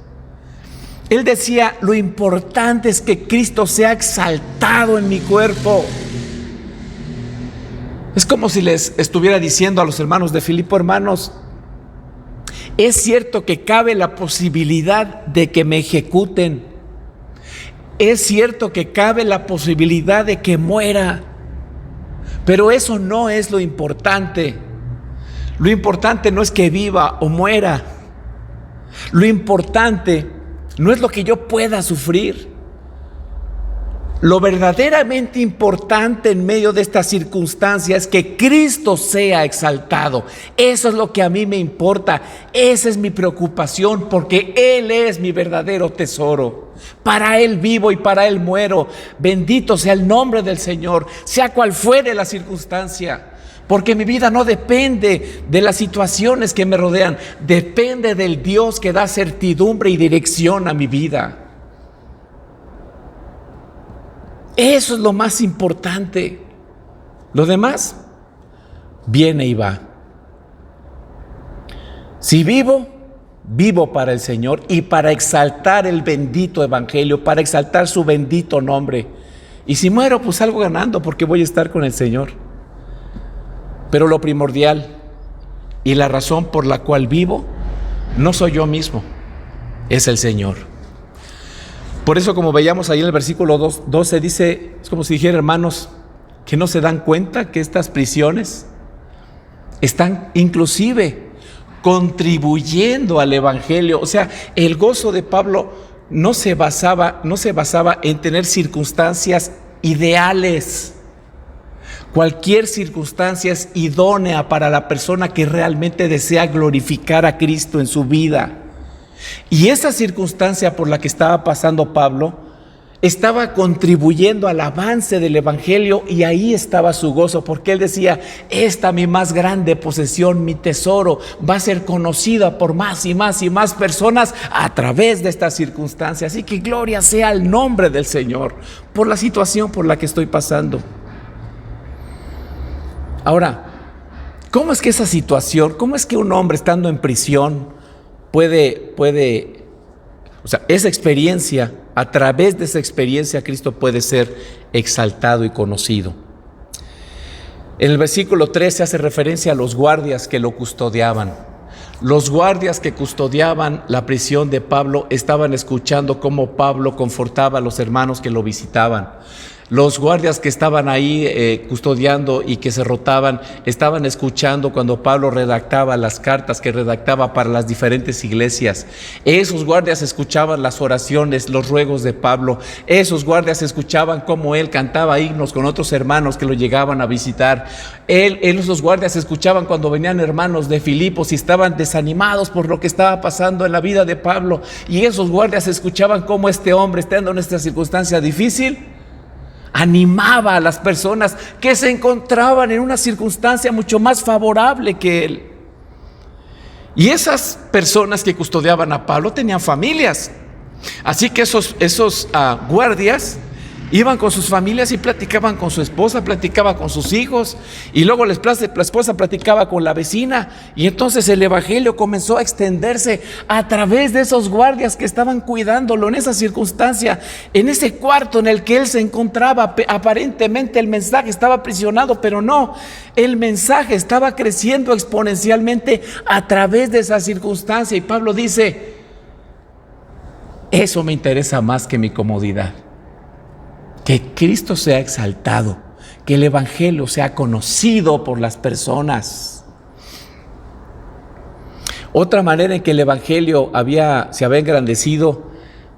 Él decía, lo importante es que Cristo sea exaltado en mi cuerpo. Es como si les estuviera diciendo a los hermanos de Filipo, hermanos, es cierto que cabe la posibilidad de que me ejecuten. Es cierto que cabe la posibilidad de que muera. Pero eso no es lo importante. Lo importante no es que viva o muera. Lo importante no es lo que yo pueda sufrir. Lo verdaderamente importante en medio de esta circunstancia es que Cristo sea exaltado. Eso es lo que a mí me importa. Esa es mi preocupación, porque Él es mi verdadero tesoro. Para Él vivo y para Él muero. Bendito sea el nombre del Señor, sea cual fuere la circunstancia. Porque mi vida no depende de las situaciones que me rodean. Depende del Dios que da certidumbre y dirección a mi vida. Eso es lo más importante. Lo demás viene y va. Si vivo, vivo para el Señor y para exaltar el bendito evangelio, para exaltar su bendito nombre. Y si muero, pues salgo ganando, porque voy a estar con el Señor. Pero lo primordial y la razón por la cual vivo no soy yo mismo. es el Señor. Por eso, como veíamos ahí en el versículo 12, dice, es como si dijera, hermanos, que no se dan cuenta que estas prisiones están inclusive contribuyendo al Evangelio. O sea, el gozo de Pablo no se basaba en tener circunstancias ideales. Cualquier circunstancia es idónea para la persona que realmente desea glorificar a Cristo en su vida. Y esa circunstancia por la que estaba pasando Pablo estaba contribuyendo al avance del Evangelio, y ahí estaba su gozo, porque él decía, esta mi más grande posesión, mi tesoro, va a ser conocida por más y más y más personas a través de esta circunstancia. Así que gloria sea al nombre del Señor por la situación por la que estoy pasando. Ahora, ¿cómo es que esa situación, cómo es que un hombre estando en prisión puede, o sea, esa experiencia, a través de esa experiencia Cristo puede ser exaltado y conocido? En el versículo 3 se hace referencia a los guardias que lo custodiaban. Los guardias que custodiaban la prisión de Pablo estaban escuchando cómo Pablo confortaba a los hermanos que lo visitaban. Los guardias que estaban ahí custodiando y que se rotaban, estaban escuchando cuando Pablo redactaba las cartas que redactaba para las diferentes iglesias. Esos guardias escuchaban las oraciones, los ruegos de Pablo. Esos guardias escuchaban cómo él cantaba himnos con otros hermanos que lo llegaban a visitar. Esos guardias escuchaban cuando venían hermanos de Filipos y estaban desanimados por lo que estaba pasando en la vida de Pablo. Y esos guardias escuchaban cómo este hombre, estando en esta circunstancia difícil, animaba a las personas que se encontraban en una circunstancia mucho más favorable que él. Y esas personas que custodiaban a Pablo tenían familias. Así que esos guardias iban con sus familias y platicaban con su esposa, platicaba con sus hijos, y luego la esposa platicaba con la vecina, y entonces el evangelio comenzó a extenderse a través de esos guardias que estaban cuidándolo en esa circunstancia, en ese cuarto en el que él se encontraba. Aparentemente el mensaje estaba aprisionado, pero no, el mensaje estaba creciendo exponencialmente a través de esa circunstancia. Y Pablo dice, eso me interesa más que mi comodidad. Que Cristo sea exaltado, que el evangelio sea conocido por las personas. Otra manera en que el evangelio se había engrandecido,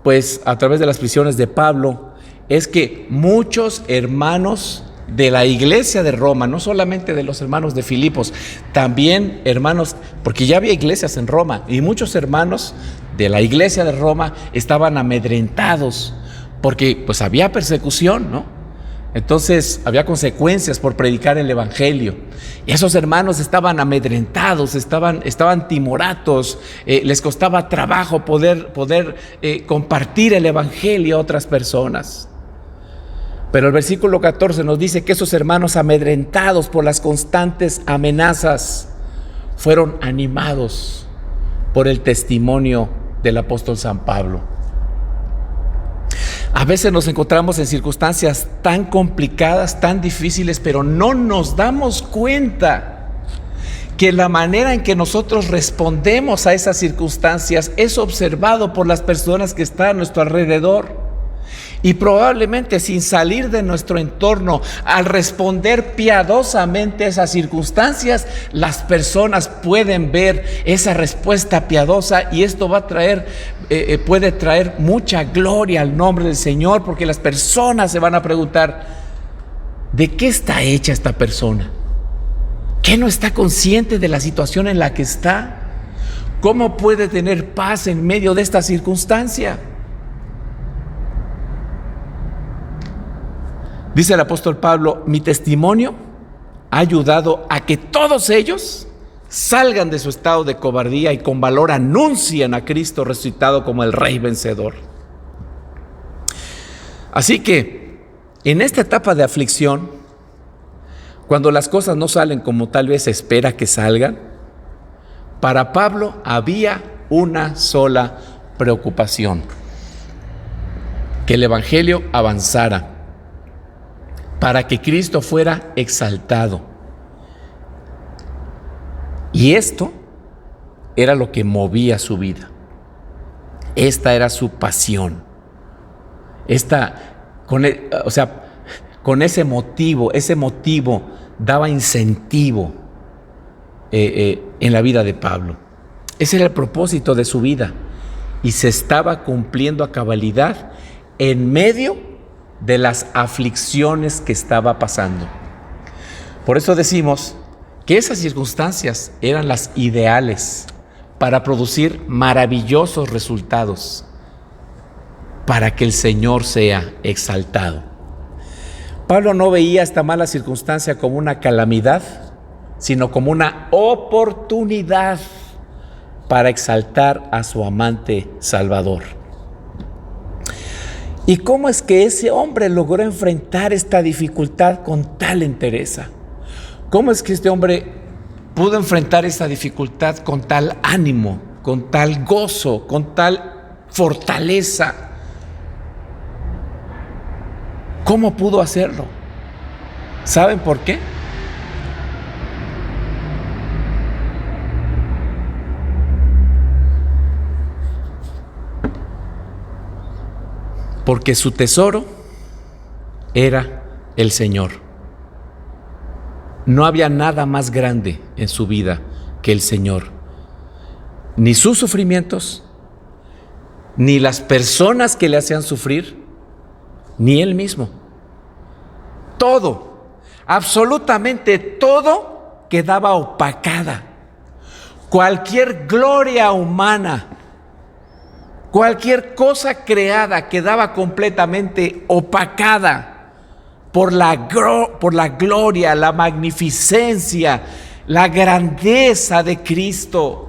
pues a través de las prisiones de Pablo, es que muchos hermanos de la iglesia de Roma, no solamente de los hermanos de Filipos, también hermanos, porque ya había iglesias en Roma, y muchos hermanos de la iglesia de Roma estaban amedrentados, porque pues había persecución, ¿no? Entonces había consecuencias por predicar el evangelio. Y esos hermanos estaban amedrentados, estaban timoratos, les costaba trabajo poder compartir el evangelio a otras personas. Pero el versículo 14 nos dice que esos hermanos amedrentados por las constantes amenazas fueron animados por el testimonio del apóstol San Pablo. A veces nos encontramos en circunstancias tan complicadas, tan difíciles, pero no nos damos cuenta que la manera en que nosotros respondemos a esas circunstancias es observado por las personas que están a nuestro alrededor. Y probablemente sin salir de nuestro entorno, al responder piadosamente a esas circunstancias, las personas pueden ver esa respuesta piadosa, y esto puede traer mucha gloria al nombre del Señor, porque las personas se van a preguntar, ¿de qué está hecha esta persona? ¿Qué no está consciente de la situación en la que está? ¿Cómo puede tener paz en medio de esta circunstancia? Dice el apóstol Pablo, mi testimonio ha ayudado a que todos ellos salgan de su estado de cobardía y con valor anuncien a Cristo resucitado como el Rey vencedor. Así que en esta etapa de aflicción, cuando las cosas no salen como tal vez se espera que salgan, para Pablo había una sola preocupación: que el evangelio avanzara, para que Cristo fuera exaltado. Y esto era lo que movía su vida. Esta era su pasión. Con ese motivo daba incentivo en la vida de Pablo. Ese era el propósito de su vida y se estaba cumpliendo a cabalidad en medio de las aflicciones que estaba pasando. Por eso decimos que esas circunstancias eran las ideales para producir maravillosos resultados, para que el Señor sea exaltado. Pablo no veía esta mala circunstancia como una calamidad, sino como una oportunidad para exaltar a su amante Salvador. ¿Y cómo es que ese hombre logró enfrentar esta dificultad con tal entereza? ¿Cómo es que este hombre pudo enfrentar esta dificultad con tal ánimo, con tal gozo, con tal fortaleza? ¿Cómo pudo hacerlo? ¿Saben por qué? Porque su tesoro era el Señor. No había nada más grande en su vida que el Señor. Ni sus sufrimientos, ni las personas que le hacían sufrir, ni él mismo. Todo, absolutamente todo quedaba opacada. Cualquier gloria humana, cualquier cosa creada quedaba completamente opacada por la gloria, la magnificencia, la grandeza de Cristo.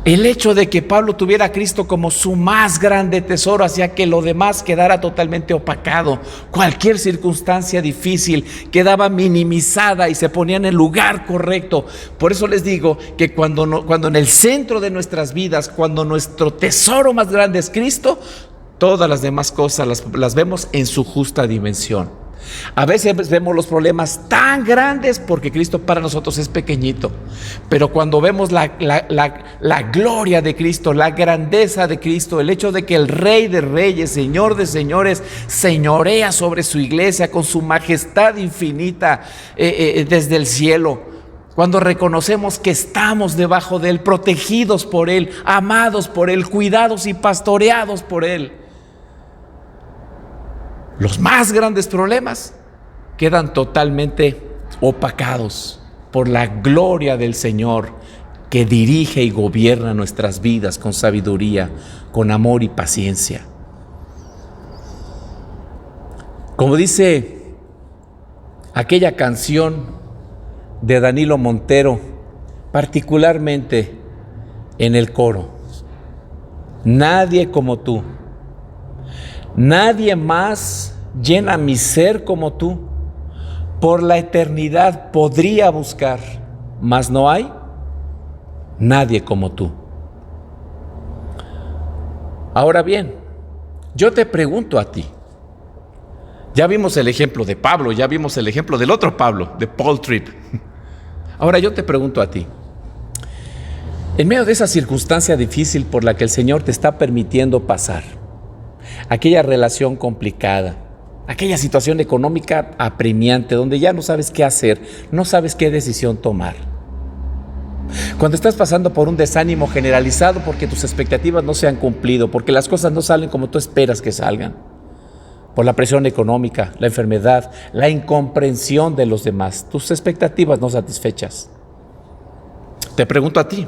El hecho de que Pablo tuviera a Cristo como su más grande tesoro hacía que lo demás quedara totalmente opacado. Cualquier circunstancia difícil quedaba minimizada y se ponía en el lugar correcto. Por eso les digo que cuando en el centro de nuestras vidas, cuando nuestro tesoro más grande es Cristo, todas las demás cosas las vemos en su justa dimensión. A veces vemos los problemas tan grandes porque Cristo para nosotros es pequeñito, pero cuando vemos la gloria de Cristo, la grandeza de Cristo, el hecho de que el Rey de Reyes, Señor de Señores, señorea sobre su iglesia con su majestad infinita desde el cielo, cuando reconocemos que estamos debajo de Él, protegidos por Él, amados por Él, cuidados y pastoreados por Él, los más grandes problemas quedan totalmente opacados por la gloria del Señor que dirige y gobierna nuestras vidas con sabiduría, con amor y paciencia. Como dice aquella canción de Danilo Montero, particularmente en el coro: nadie como tú. Nadie más llena mi ser como tú. Por la eternidad podría buscar, mas no hay nadie como tú. Ahora bien, yo te pregunto a ti. Ya vimos el ejemplo de Pablo, ya vimos el ejemplo del otro Pablo, de Paul Tripp. Ahora yo te pregunto a ti. En medio de esa circunstancia difícil por la que el Señor te está permitiendo pasar, aquella relación complicada, aquella situación económica apremiante donde ya no sabes qué hacer, no sabes qué decisión tomar. Cuando estás pasando por un desánimo generalizado porque tus expectativas no se han cumplido, porque las cosas no salen como tú esperas que salgan, por la presión económica, la enfermedad, la incomprensión de los demás, tus expectativas no satisfechas. Te pregunto a ti,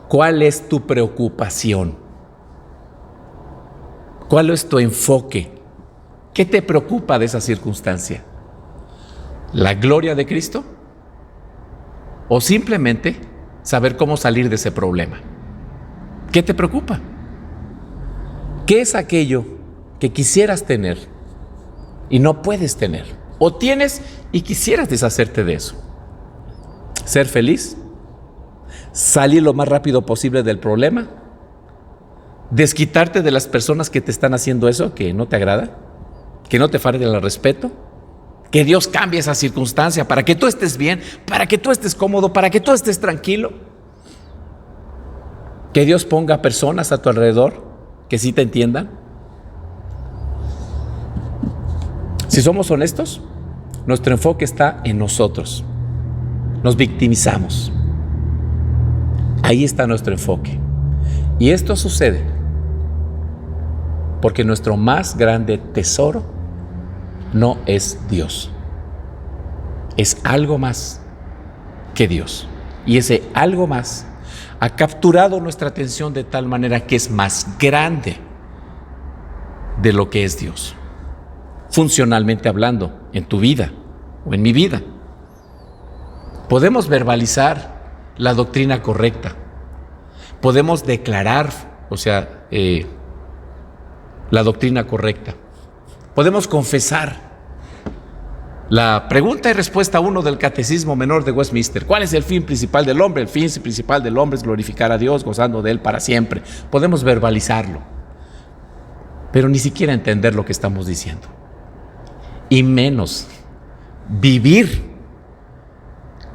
¿cuál es tu preocupación? ¿Cuál es tu enfoque? ¿Qué te preocupa de esa circunstancia? ¿La gloria de Cristo? ¿O simplemente saber cómo salir de ese problema? ¿Qué te preocupa? ¿Qué es aquello que quisieras tener y no puedes tener? ¿O tienes y quisieras deshacerte de eso? ¿Ser feliz? ¿Salir lo más rápido posible del problema? ¿Desquitarte de las personas que te están haciendo eso, que no te agrada? ¿Que no te falten el respeto? ¿Que Dios cambie esa circunstancia para que tú estés bien, para que tú estés cómodo, para que tú estés tranquilo? Que Dios ponga personas a tu alrededor que sí te entiendan. Si somos honestos, nuestro enfoque está en nosotros. Nos victimizamos. Ahí está nuestro enfoque. Y esto sucede porque nuestro más grande tesoro no es Dios. Es algo más que Dios. Y ese algo más ha capturado nuestra atención de tal manera que es más grande de lo que es Dios. Funcionalmente hablando, en tu vida o en mi vida. Podemos verbalizar la doctrina correcta. Podemos declarar, la doctrina correcta. Podemos confesar. La pregunta y respuesta 1 del Catecismo Menor de Westminster: ¿cuál es el fin principal del hombre? El fin principal del hombre es glorificar a Dios, gozando de Él para siempre. Podemos verbalizarlo, pero ni siquiera entender lo que estamos diciendo. Y menos vivir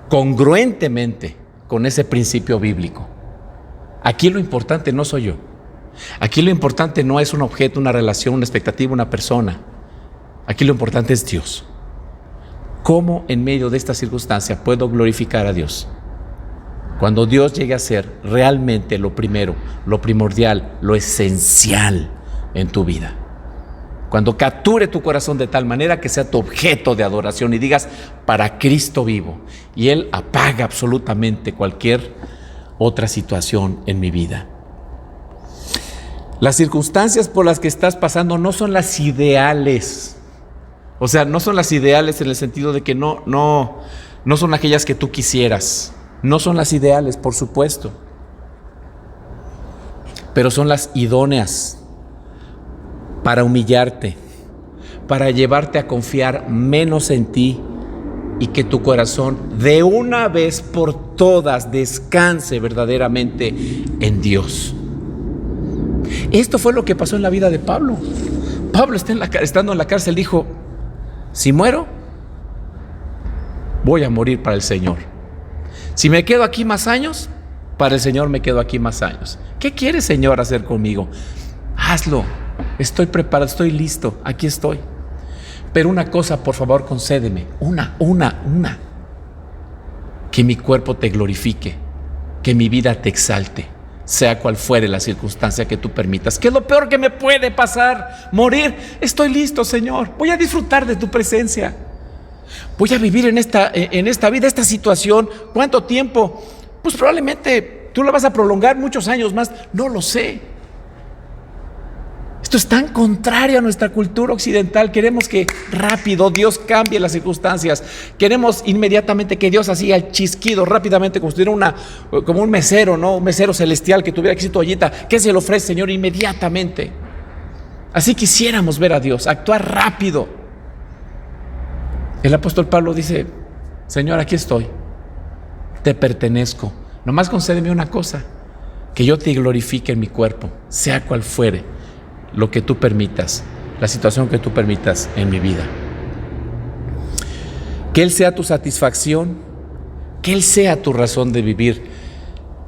congruentemente con ese principio bíblico. Aquí lo importante no soy yo. Aquí lo importante no es un objeto, una relación, una expectativa, una persona. Aquí lo importante es Dios. ¿Cómo en medio de esta circunstancia puedo glorificar a Dios? Cuando Dios llegue a ser realmente lo primero, lo primordial, lo esencial en tu vida. Cuando capture tu corazón de tal manera que sea tu objeto de adoración y digas: para Cristo vivo. Y Él apaga absolutamente cualquier otra situación en mi vida. Las circunstancias por las que estás pasando no son las ideales. O sea, no son las ideales en el sentido de que no son aquellas que tú quisieras. No son las ideales, por supuesto. Pero son las idóneas para humillarte, para llevarte a confiar menos en ti y que tu corazón de una vez por todas descanse verdaderamente en Dios. Esto fue lo que pasó en la vida de Pablo. Pablo estando en la cárcel dijo: si muero, voy a morir para el Señor. Si me quedo aquí más años, para el Señor me quedo aquí más años. ¿Qué quiere, Señor, hacer conmigo? Hazlo. Estoy preparado, estoy listo, aquí estoy. Pero una cosa, por favor, concédeme. Una. Que mi cuerpo te glorifique, que mi vida te exalte, sea cual fuere la circunstancia que tú permitas. ¿Qué es lo peor que me puede pasar? Morir. Estoy listo, Señor. Voy a disfrutar de tu presencia. Voy a vivir en esta vida, esta situación. ¿Cuánto tiempo? Pues probablemente tú la vas a prolongar muchos años más. No lo sé. Esto es tan contrario a nuestra cultura occidental. Queremos que rápido Dios cambie las circunstancias. Queremos inmediatamente que Dios así al chisquido, rápidamente, como si tuviera como un mesero, ¿no? Un mesero celestial que tuviera aquí su toallita. ¿Qué se le ofrece, Señor? Inmediatamente. Así quisiéramos ver a Dios, actuar rápido. El apóstol Pablo dice: Señor, aquí estoy. Te pertenezco. Nomás concédeme una cosa: que yo te glorifique en mi cuerpo, sea cual fuere lo que tú permitas, la situación que tú permitas en mi vida. Que Él sea tu satisfacción, que Él sea tu razón de vivir.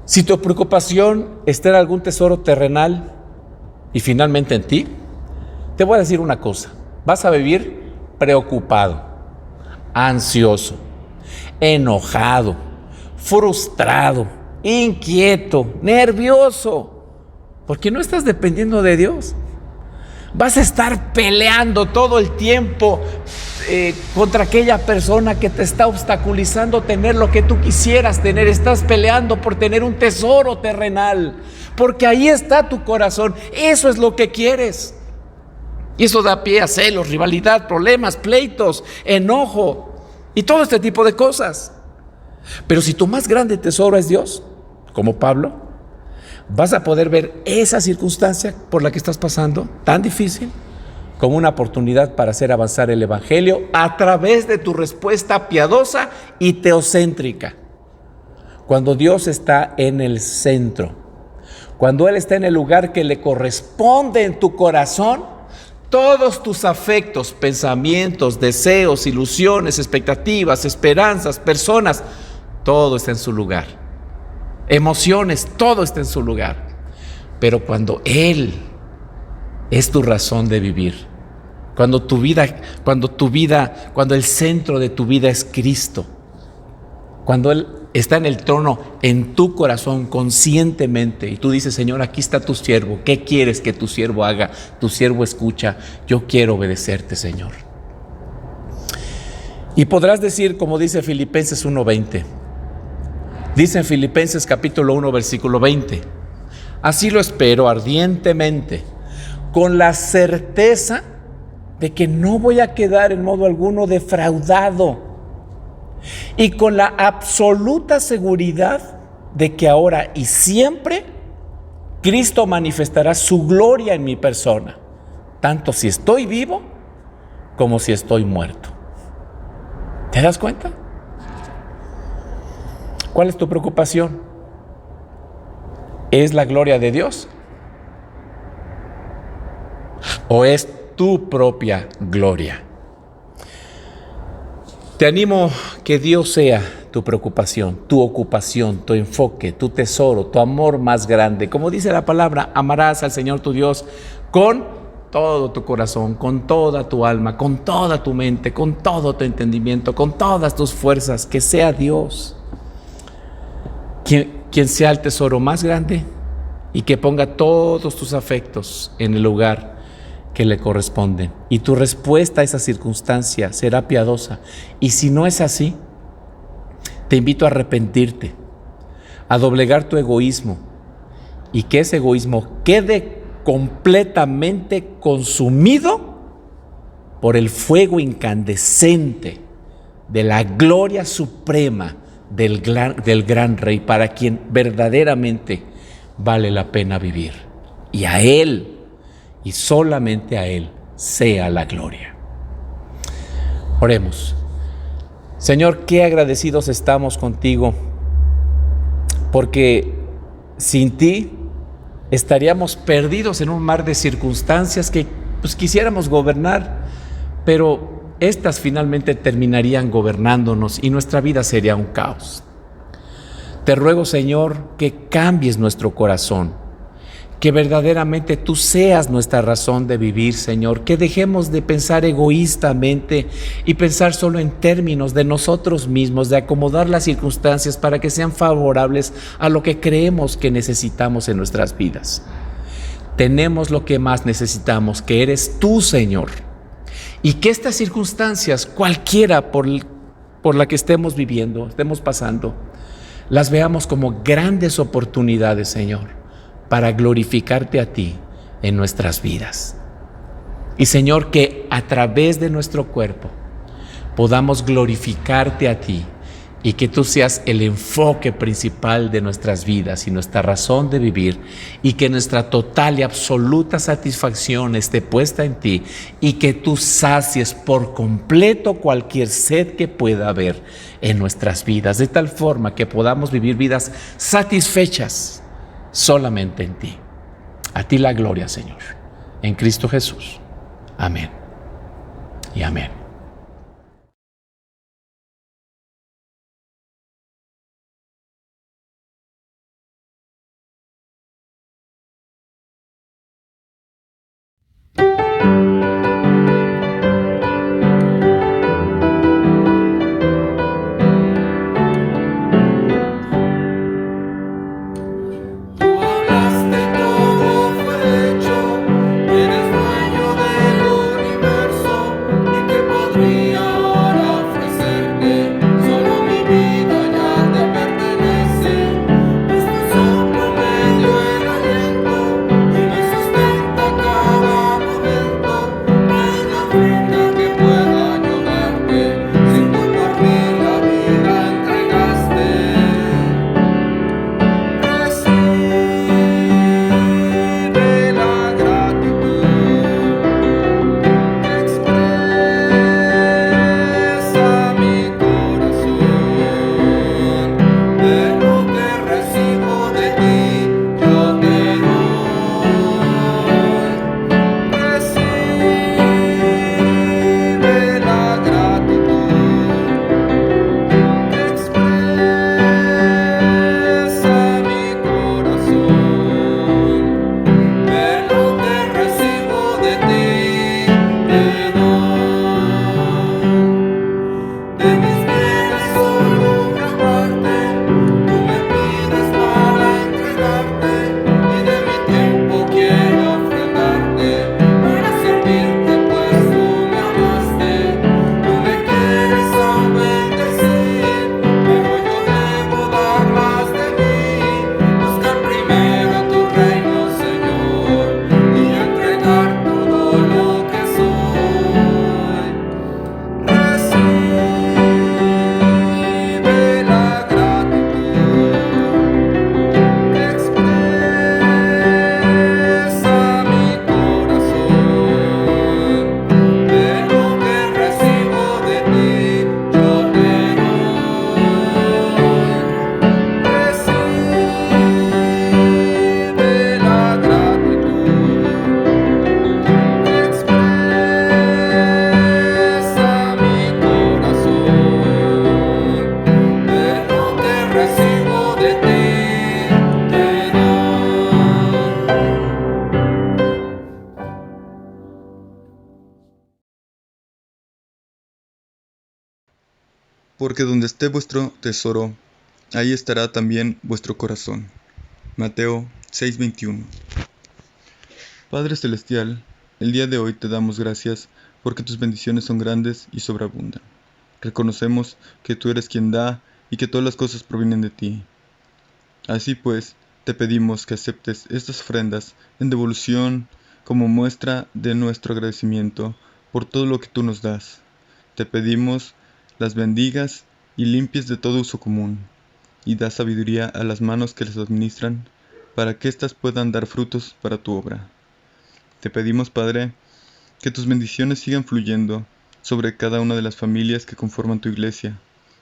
Si tu preocupación está en algún tesoro terrenal y finalmente en ti, te voy a decir una cosa: vas a vivir preocupado, ansioso, enojado, frustrado, inquieto, nervioso, porque no estás dependiendo de Dios. Vas a estar peleando todo el tiempo contra aquella persona que te está obstaculizando tener lo que tú quisieras tener. Estás peleando por tener un tesoro terrenal, porque ahí está tu corazón. Eso es lo que quieres. Y eso da pie a celos, rivalidad, problemas, pleitos, enojo y todo este tipo de cosas. Pero si tu más grande tesoro es Dios, como Pablo, vas a poder ver esa circunstancia por la que estás pasando, tan difícil, como una oportunidad para hacer avanzar el Evangelio a través de tu respuesta piadosa y teocéntrica. Cuando Dios está en el centro, cuando Él está en el lugar que le corresponde en tu corazón, todos tus afectos, pensamientos, deseos, ilusiones, expectativas, esperanzas, personas, todo está en su lugar. emociones, todo está en su lugar. Pero cuando Él es tu razón de vivir, cuando el centro de tu vida es Cristo, cuando Él está en el trono en tu corazón conscientemente y tú dices, Señor, aquí está tu siervo, ¿qué quieres que tu siervo haga? Tu siervo escucha, yo quiero obedecerte, Señor. Y podrás decir, como dice Filipenses 1:20, dice en Filipenses capítulo 1, versículo 20, así lo espero ardientemente, con la certeza de que no voy a quedar en modo alguno defraudado y con la absoluta seguridad de que ahora y siempre Cristo manifestará su gloria en mi persona, tanto si estoy vivo como si estoy muerto. ¿Te das cuenta? ¿Cuál es tu preocupación? ¿Es la gloria de Dios? ¿O es tu propia gloria? Te animo que Dios sea tu preocupación, tu ocupación, tu enfoque, tu tesoro, tu amor más grande. Como dice la palabra, amarás al Señor tu Dios con todo tu corazón, con toda tu alma, con toda tu mente, con todo tu entendimiento, con todas tus fuerzas. Que sea Dios quien sea el tesoro más grande y que ponga todos tus afectos en el lugar que le corresponden. Y tu respuesta a esa circunstancia será piadosa. Y si no es así, te invito a arrepentirte, a doblegar tu egoísmo y que ese egoísmo quede completamente consumido por el fuego incandescente de la gloria suprema del gran Rey, para quien verdaderamente vale la pena vivir. Y a Él, y solamente a Él, sea la gloria. Oremos. Señor, qué agradecidos estamos contigo, porque sin ti estaríamos perdidos en un mar de circunstancias que quisiéramos gobernar, pero estas finalmente terminarían gobernándonos y nuestra vida sería un caos. Te ruego, Señor, que cambies nuestro corazón, que verdaderamente tú seas nuestra razón de vivir, Señor, que dejemos de pensar egoístamente y pensar solo en términos de nosotros mismos, de acomodar las circunstancias para que sean favorables a lo que creemos que necesitamos en nuestras vidas. Tenemos lo que más necesitamos, que eres tú, Señor, y que estas circunstancias, cualquiera por la que estemos viviendo, estemos pasando, las veamos como grandes oportunidades, Señor, para glorificarte a ti en nuestras vidas. Y Señor, que a través de nuestro cuerpo podamos glorificarte a ti y que tú seas el enfoque principal de nuestras vidas y nuestra razón de vivir, y que nuestra total y absoluta satisfacción esté puesta en ti y que tú sacies por completo cualquier sed que pueda haber en nuestras vidas, de tal forma que podamos vivir vidas satisfechas solamente en ti. A ti la gloria, Señor, en Cristo Jesús. Amén y amén. Tú hablaste, todo fue hecho, eres dueño del universo y que porque donde esté vuestro tesoro, ahí estará también vuestro corazón. Mateo 6:21. Padre Celestial, el día de hoy te damos gracias porque tus bendiciones son grandes y sobreabundan. Reconocemos que tú eres quien da y que todas las cosas provienen de ti. Así pues, te pedimos que aceptes estas ofrendas en devolución como muestra de nuestro agradecimiento por todo lo que tú nos das. Te pedimos las bendigas y limpies de todo uso común, y da sabiduría a las manos que les administran, para que éstas puedan dar frutos para tu obra. Te pedimos, Padre, que tus bendiciones sigan fluyendo sobre cada una de las familias que conforman tu iglesia,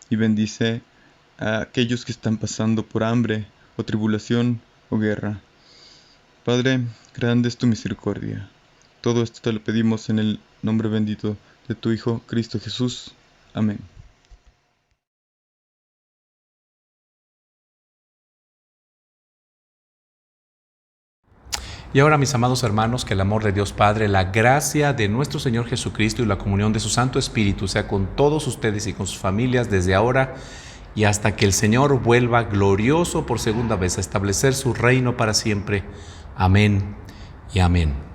y bendice a aquellos que están pasando por hambre, o tribulación, o guerra. Padre, grande es tu misericordia. Todo esto te lo pedimos en el nombre bendito de tu Hijo, Cristo Jesús. Amén. Y ahora, mis amados hermanos, que el amor de Dios Padre, la gracia de nuestro Señor Jesucristo y la comunión de su Santo Espíritu sea con todos ustedes y con sus familias desde ahora y hasta que el Señor vuelva glorioso por segunda vez a establecer su reino para siempre. Amén y amén.